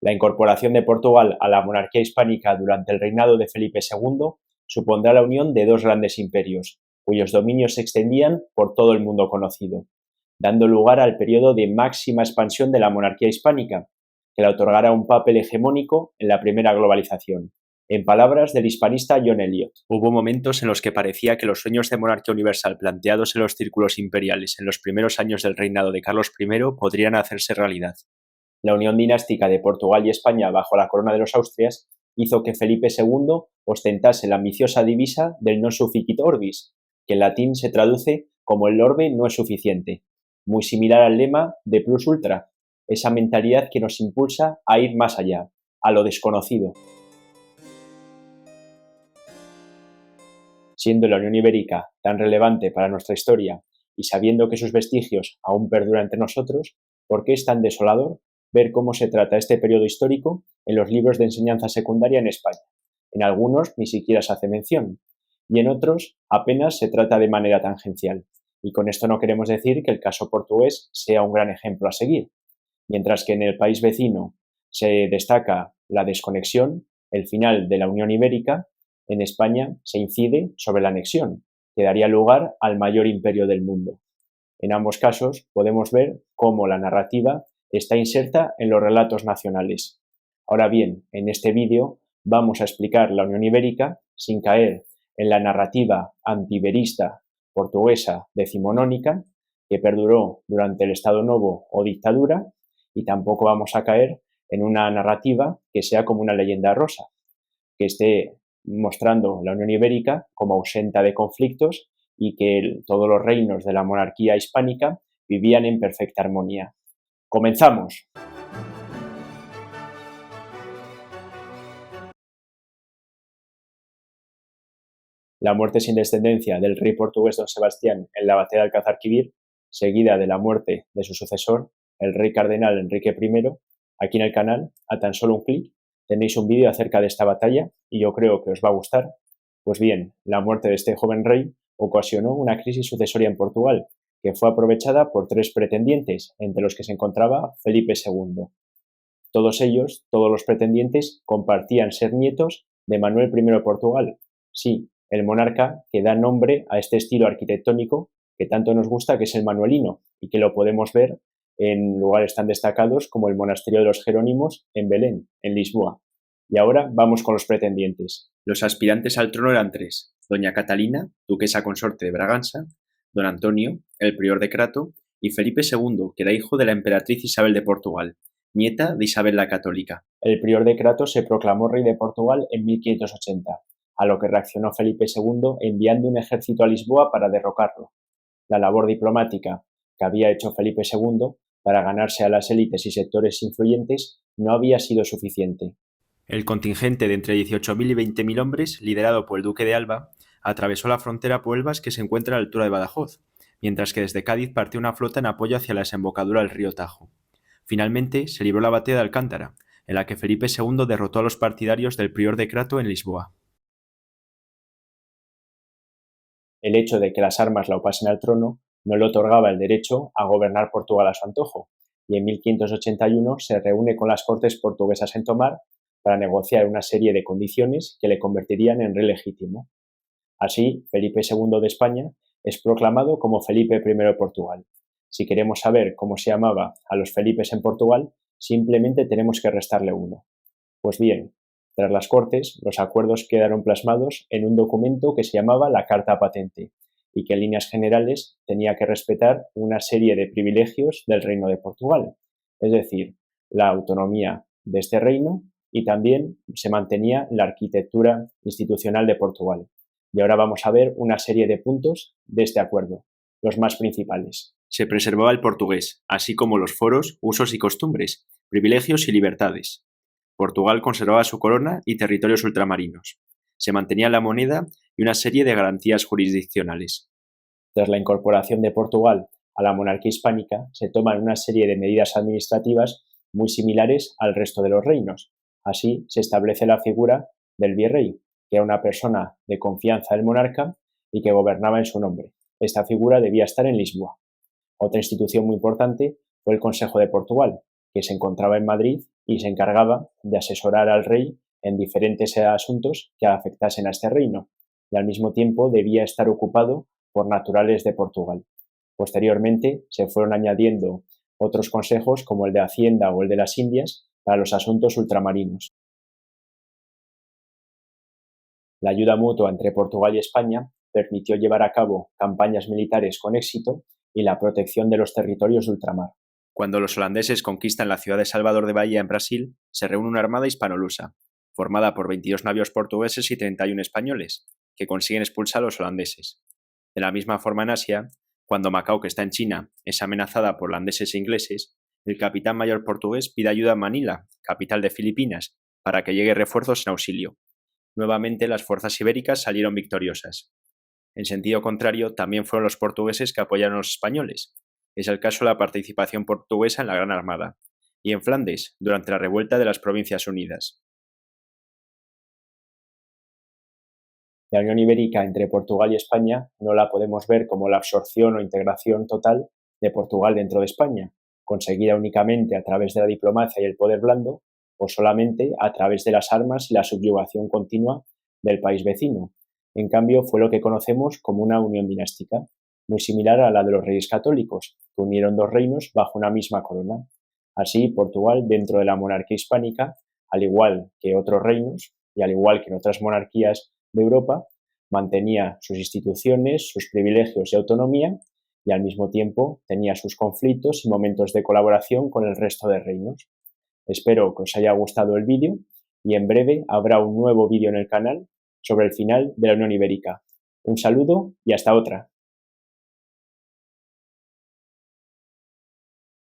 La incorporación de Portugal a la monarquía hispánica durante el reinado de Felipe II supondrá la unión de dos grandes imperios, cuyos dominios se extendían por todo el mundo conocido, dando lugar al periodo de máxima expansión de la monarquía hispánica, que le otorgará un papel hegemónico en la primera globalización. En palabras del hispanista John Eliot, hubo momentos en los que parecía que los sueños de monarquía universal planteados en los círculos imperiales en los primeros años del reinado de Carlos I podrían hacerse realidad. La unión dinástica de Portugal y España bajo la corona de los Austrias hizo que Felipe II ostentase la ambiciosa divisa del non sufficit orbis, que en latín se traduce como el orbe no es suficiente, muy similar al lema de plus ultra, esa mentalidad que nos impulsa a ir más allá, a lo desconocido. Siendo la Unión Ibérica tan relevante para nuestra historia y sabiendo que sus vestigios aún perduran entre nosotros, ¿por qué es tan desolador ver cómo se trata este periodo histórico en los libros de enseñanza secundaria en España? En algunos ni siquiera se hace mención, y en otros apenas se trata de manera tangencial. Y con esto no queremos decir que el caso portugués sea un gran ejemplo a seguir. Mientras que en el país vecino se destaca la desconexión, el final de la Unión Ibérica, en España se incide sobre la anexión, que daría lugar al mayor imperio del mundo. En ambos casos podemos ver cómo la narrativa está inserta en los relatos nacionales. Ahora bien, en este vídeo vamos a explicar la Unión Ibérica sin caer en la narrativa antiiberista portuguesa decimonónica que perduró durante el Estado Novo o dictadura, y tampoco vamos a caer en una narrativa que sea como una leyenda rosa, que esté mostrando la Unión Ibérica como ausenta de conflictos y que todos los reinos de la monarquía hispánica vivían en perfecta armonía. ¡Comenzamos! La muerte sin descendencia del rey portugués don Sebastián en la batalla de Alcázar-Quibir, seguida de la muerte de su sucesor, el rey cardenal Enrique I, aquí en el canal, a tan solo un clic, tenéis un vídeo acerca de esta batalla y yo creo que os va a gustar. Pues bien, la muerte de este joven rey ocasionó una crisis sucesoria en Portugal, que fue aprovechada por tres pretendientes, entre los que se encontraba Felipe II. Todos ellos, todos los pretendientes, compartían ser nietos de Manuel I de Portugal. Sí, el monarca que da nombre a este estilo arquitectónico que tanto nos gusta, que es el manuelino, y que lo podemos ver en lugares tan destacados como el Monasterio de los Jerónimos en Belén, en Lisboa. Y ahora vamos con los pretendientes. Los aspirantes al trono eran tres: doña Catalina, duquesa consorte de Braganza, don Antonio, el prior de Crato, y Felipe II, que era hijo de la emperatriz Isabel de Portugal, nieta de Isabel la Católica. El prior de Crato se proclamó rey de Portugal en 1580, a lo que reaccionó Felipe II enviando un ejército a Lisboa para derrocarlo. La labor diplomática que había hecho Felipe II para ganarse a las élites y sectores influyentes no había sido suficiente. El contingente de entre 18.000 y 20.000 hombres, liderado por el duque de Alba, atravesó la frontera por Elvas, que se encuentra a la altura de Badajoz, mientras que desde Cádiz partió una flota en apoyo hacia la desembocadura del río Tajo. Finalmente se libró la batalla de Alcántara, en la que Felipe II derrotó a los partidarios del prior de Crato en Lisboa. El hecho de que las armas la opasen al trono no le otorgaba el derecho a gobernar Portugal a su antojo, y en 1581 se reúne con las cortes portuguesas en Tomar para negociar una serie de condiciones que le convertirían en rey legítimo. Así, Felipe II de España es proclamado como Felipe I de Portugal. Si queremos saber cómo se llamaba a los Felipes en Portugal, simplemente tenemos que restarle uno. Pues bien, tras las Cortes, los acuerdos quedaron plasmados en un documento que se llamaba la Carta Patente y que en líneas generales tenía que respetar una serie de privilegios del Reino de Portugal, es decir, la autonomía de este reino, y también se mantenía la arquitectura institucional de Portugal. Y ahora vamos a ver una serie de puntos de este acuerdo, los más principales. Se preservaba el portugués, así como los foros, usos y costumbres, privilegios y libertades. Portugal conservaba su corona y territorios ultramarinos. Se mantenía la moneda y una serie de garantías jurisdiccionales. Tras la incorporación de Portugal a la monarquía hispánica, se toman una serie de medidas administrativas muy similares al resto de los reinos. Así se establece la figura del virrey, que era una persona de confianza del monarca y que gobernaba en su nombre. Esta figura debía estar en Lisboa. Otra institución muy importante fue el Consejo de Portugal, que se encontraba en Madrid y se encargaba de asesorar al rey en diferentes asuntos que afectasen a este reino, y al mismo tiempo debía estar ocupado por naturales de Portugal. Posteriormente se fueron añadiendo otros consejos como el de Hacienda o el de las Indias para los asuntos ultramarinos. La ayuda mutua entre Portugal y España permitió llevar a cabo campañas militares con éxito y la protección de los territorios de ultramar. Cuando los holandeses conquistan la ciudad de Salvador de Bahía en Brasil, se reúne una armada hispano-lusa, formada por 22 navíos portugueses y 31 españoles, que consiguen expulsar a los holandeses. De la misma forma en Asia, cuando Macao, que está en China, es amenazada por holandeses e ingleses, el capitán mayor portugués pide ayuda a Manila, capital de Filipinas, para que llegue refuerzos en auxilio. Nuevamente las fuerzas ibéricas salieron victoriosas. En sentido contrario, también fueron los portugueses que apoyaron a los españoles. Es el caso de la participación portuguesa en la Gran Armada, y en Flandes, durante la revuelta de las Provincias Unidas. La Unión Ibérica entre Portugal y España no la podemos ver como la absorción o integración total de Portugal dentro de España, conseguida únicamente a través de la diplomacia y el poder blando, o solamente a través de las armas y la subyugación continua del país vecino. En cambio, fue lo que conocemos como una unión dinástica, muy similar a la de los reyes católicos, que unieron dos reinos bajo una misma corona. Así, Portugal, dentro de la monarquía hispánica, al igual que otros reinos y al igual que en otras monarquías de Europa, mantenía sus instituciones, sus privilegios y autonomía, y al mismo tiempo tenía sus conflictos y momentos de colaboración con el resto de reinos. Espero que os haya gustado el vídeo y en breve habrá un nuevo vídeo en el canal sobre el final de la Unión Ibérica. Un saludo y hasta otra.